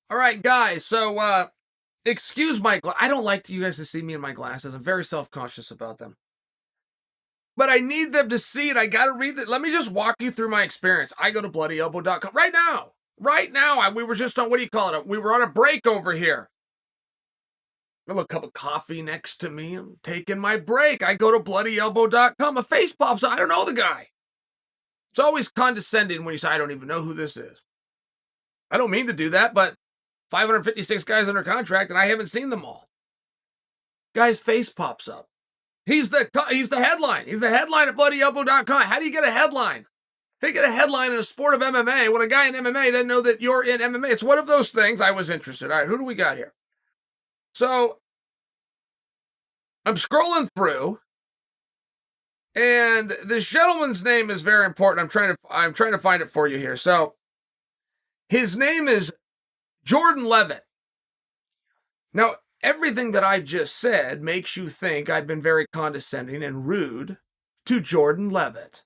All right, guys. So, excuse my I don't like you guys to see me in my glasses. I'm very self-conscious about them. But I need them to see it. I got to read it. Let me just walk you through my experience. I go to bloodyelbow.com right now. Right now. We were just on, what do you call it? We were on a break over here. A little cup of coffee next to me. I'm taking my break. I go to bloodyelbow.com. A face pops up. I don't know the guy. It's always condescending when you say, I don't even know who this is. I don't mean to do that, but 556 guys under contract, and I haven't seen them all. Guy's face pops up. He's the headline. He's the headline at bloodyelbow.com. How do you get a headline? How do you get a headline in a sport of MMA when a guy in MMA doesn't know that you're in MMA? It's one of those things. I was interested. All right, who do we got here? So I'm scrolling through, and this gentleman's name is very important. I'm trying to find it for you here. So his name is Jordan Levitt. Now, everything that I've just said makes you think I've been very condescending and rude to Jordan Levitt.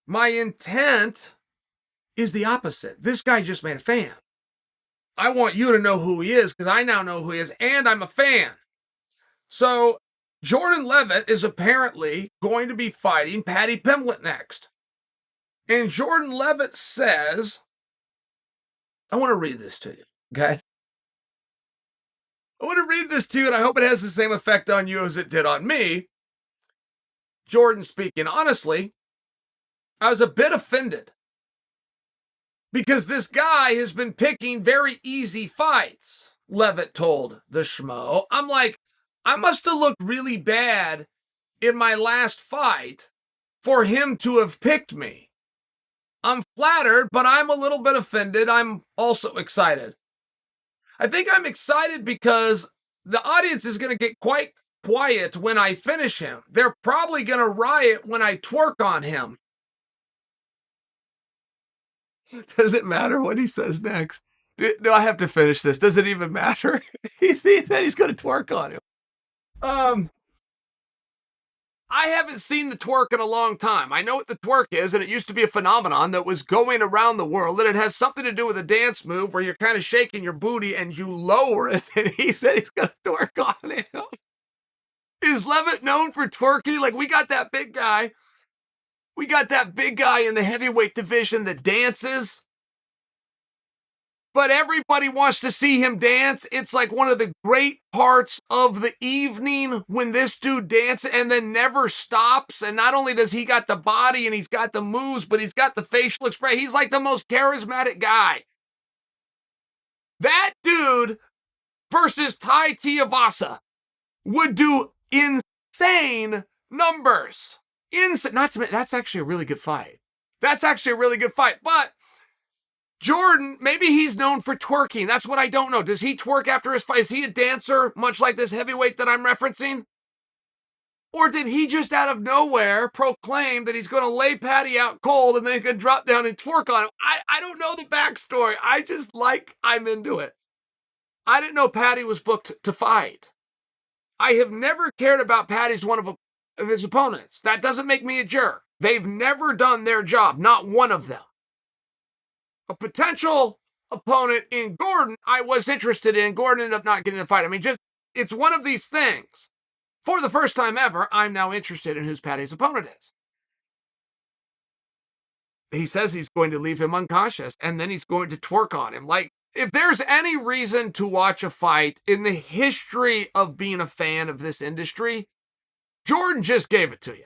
My intent is the opposite. This guy just made a fan. I want you to know who he is because I now know who he is, and I'm a fan. So Jordan Levitt is apparently going to be fighting Paddy Pimblett next. And Jordan Levitt says, I want to read this to you, okay? I want to read this to you, and I hope it has the same effect on you as it did on me. Jordan speaking honestly, I was a bit offended because this guy has been picking very easy fights, Levitt told the schmo. I'm like, I must have looked really bad in my last fight for him to have picked me. I'm flattered, but I'm a little bit offended. I'm also excited. I think I'm excited because the audience is going to get quite quiet when I finish him. They're probably going to riot when I twerk on him. Does it matter what he says next? Do I have to finish this? Does it even matter? He said he's going to twerk on him. I haven't seen the twerk in a long time. I know what the twerk is, and it used to be a phenomenon that was going around the world, and it has something to do with a dance move where you're kind of shaking your booty and you lower it, and he said he's going to twerk on him. Is Levitt known for twerking? Like, we got that big guy. We got that big guy in the heavyweight division that dances. But everybody wants to see him dance. It's like one of the great parts of the evening when this dude dances and then never stops. And not only does he got the body and he's got the moves, but he's got the facial expression. He's like the most charismatic guy. That dude versus Tai Tuivasa would do insane numbers. Not to mention, that's actually a really good fight. But Jordan, maybe he's known for twerking. That's what I don't know. Does he twerk after his fight? Is he a dancer, much like this heavyweight that I'm referencing? Or did he just out of nowhere proclaim that he's going to lay Paddy out cold and then he can drop down and twerk on him? I don't know the backstory. I'm into it. I didn't know Paddy was booked to fight. I have never cared about Paddy's one of his opponents. That doesn't make me a jerk. They've never done their job, not one of them. A potential opponent in Gordon, I was interested in. Gordon ended up not getting the fight. I mean, it's one of these things. For the first time ever, I'm now interested in who Paddy's opponent is. He says he's going to leave him unconscious, and then he's going to twerk on him. Like, if there's any reason to watch a fight in the history of being a fan of this industry, Jordan just gave it to you.